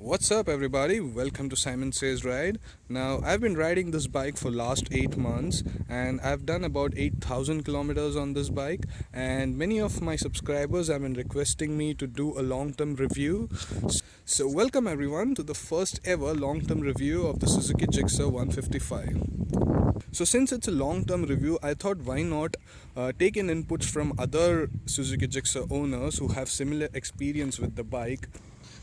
What's up everybody? Welcome to Simon Says Ride. Now I've been riding this bike for last 8 months and I've done about 8,000 kilometers on this bike, and many of my subscribers have been requesting me to do a long-term review. So welcome everyone to the first ever long-term review of the Suzuki Gixxer 155. So since it's a long-term review, I thought why not take in inputs from other Suzuki Gixxer owners who have similar experience with the bike.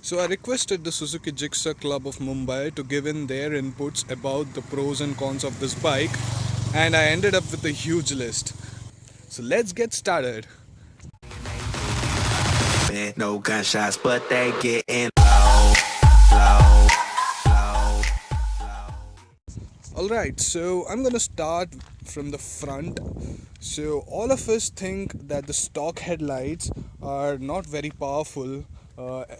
So I requested the Suzuki Gixxer Club of Mumbai to give in their inputs about the pros and cons of this bike, and I ended up with a huge list. So let's get started. No gunshots, but they getting low, low, low. Alright, so I'm gonna start from the front. So all of us think that the stock headlights are not very powerful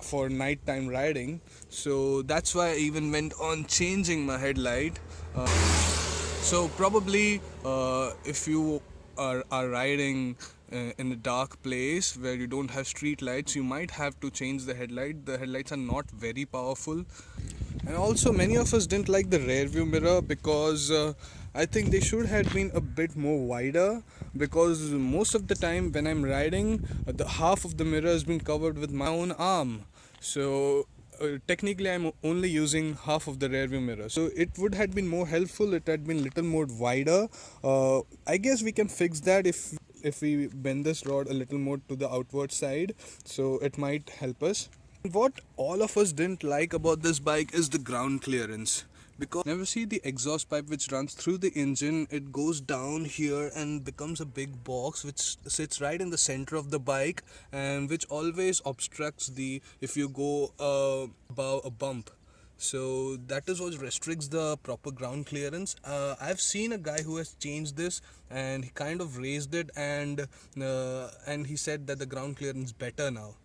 for nighttime riding. So that's why I even went on changing my headlight. So probably if you are riding in a dark place where you don't have street lights, you might have to change the headlight. The headlights are not very powerful. And also many of us didn't like the rear view mirror because I think they should have been a bit more wider, because most of the time when I'm riding, the half of the mirror has been covered with my own arm. So technically I'm only using half of the rear view mirror, so it would have been more helpful it had been little more wider. I guess we can fix that if we bend this rod a little more to the outward side, so it might help us. What all of us didn't like about this bike is the ground clearance, because never see the exhaust pipe which runs through the engine. It goes down here and becomes a big box which sits right in the center of the bike, and which always obstructs the if you go above a bump. So that is what restricts the proper ground clearance. I've seen a guy who has changed this, and he kind of raised it, and he said that the ground clearance better now.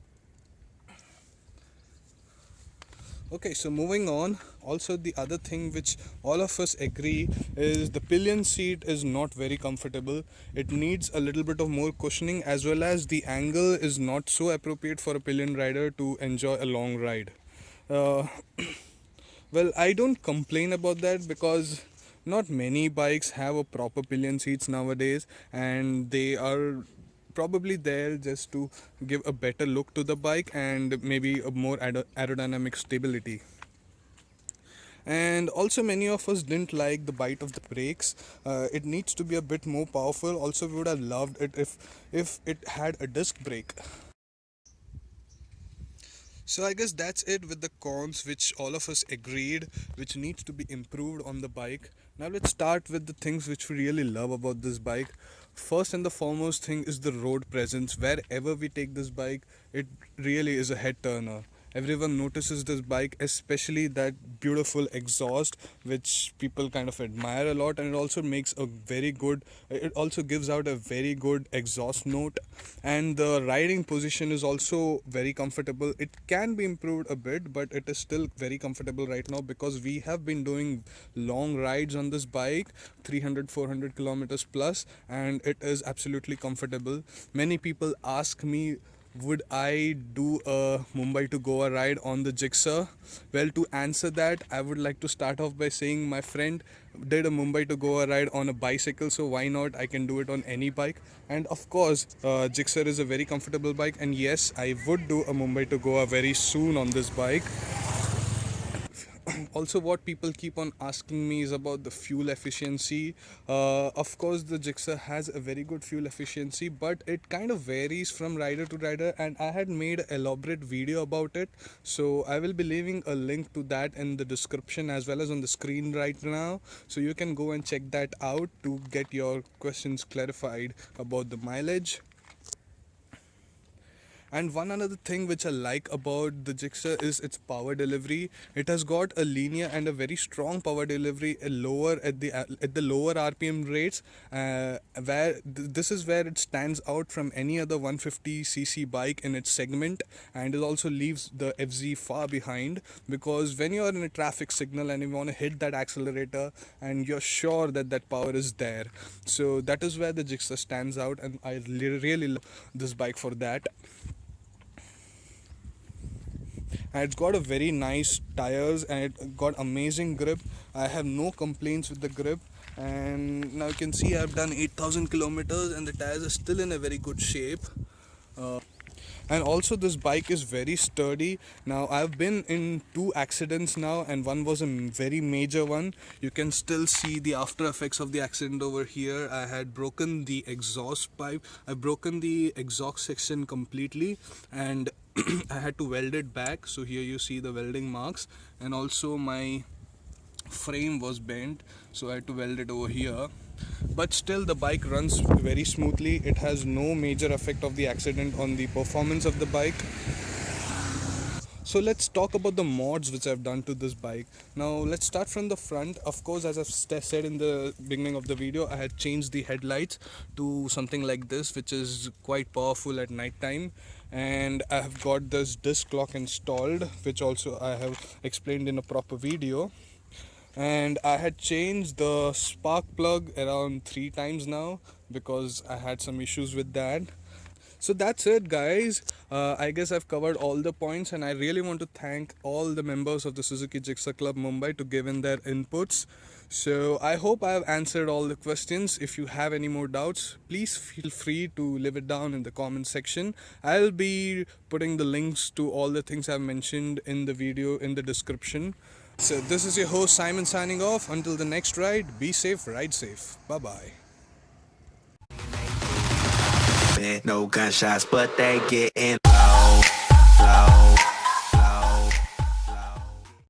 Okay, so moving on. Also, the other thing which all of us agree is the pillion seat is not very comfortable. It needs a little bit of more cushioning, as well as the angle is not so appropriate for a pillion rider to enjoy a long ride. Uh, well, I don't complain about that because not many bikes have a proper pillion seats nowadays, and they are probably there just to give a better look to the bike and maybe a more aerodynamic stability. And also many of us didn't like the bite of the brakes. It needs to be a bit more powerful. Also, we would have loved it if it had a disc brake. So I guess that's it with the cons which all of us agreed which needs to be improved on the bike. Now let's start with the things which we really love about this bike. First and the foremost thing is the road presence. Wherever we take this bike, it really is a head turner. Everyone notices this bike, especially that beautiful exhaust which people kind of admire a lot, and it also makes a very good, it also gives out a very good exhaust note. And the riding position is also very comfortable. It can be improved a bit, but it is still very comfortable right now because we have been doing long rides on this bike, 300 400 kilometers plus, and it is absolutely comfortable. Many people ask me, would I do a Mumbai to Goa ride on the Gixxer? Well, to answer that, I would like to start off by saying my friend did a Mumbai to Goa ride on a bicycle, so why not? I can do it on any bike. And of course, Gixxer is a very comfortable bike, and yes, I would do a Mumbai to Goa very soon on this bike. Also, what people keep on asking me is about the fuel efficiency. Of course, the Gixxer has a very good fuel efficiency, but it kind of varies from rider to rider, and I had made an elaborate video about it, so I will be leaving a link to that in the description as well as on the screen right now, so you can go and check that out to get your questions clarified about the mileage. And one another thing which I like about the Gixxer is its power delivery. It has got a linear and a very strong power delivery, a lower at the lower RPM rates, this is where it stands out from any other 150cc bike in its segment, and it also leaves the FZ far behind, because when you are in a traffic signal and you want to hit that accelerator and you're sure that that power is there, so that is where the Gixxer stands out, and I really love this bike for that. and it's got a very nice tires and it got amazing grip. I have no complaints with the grip, and now you can see I've done 8,000 kilometers and the tires are still in a very good shape. And also this bike is very sturdy. Now I've been in 2 accidents now, and one was a very major one. You can still see the after effects of the accident over here. I had broken the exhaust pipe, I've broken the exhaust section completely, and I had to weld it back. So here you see the welding marks, and also my frame was bent, so I had to weld it over here. But still the bike runs very smoothly. It has no major effect of the accident on the performance of the bike. So let's talk about the mods which I've done to this bike. Now let's start from the front. Of course, as I've said in the beginning of the video, I had changed the headlights to something like this, which is quite powerful at night time. And I have got this disc clock installed, which also I have explained in a proper video. And I had changed the spark plug around 3 times now because I had some issues with that. So that's it, guys. I guess I've covered all the points, and I really want to thank all the members of the Suzuki Jigsaw Club Mumbai to give in their inputs. So I hope I've answered all the questions. If you have any more doubts, please feel free to leave it down in the comment section. I'll be putting the links to all the things I've mentioned in the video in the description. So this is your host Simon signing off. Until the next ride, be safe, ride safe. Bye bye. No gunshots, but they getting low, low.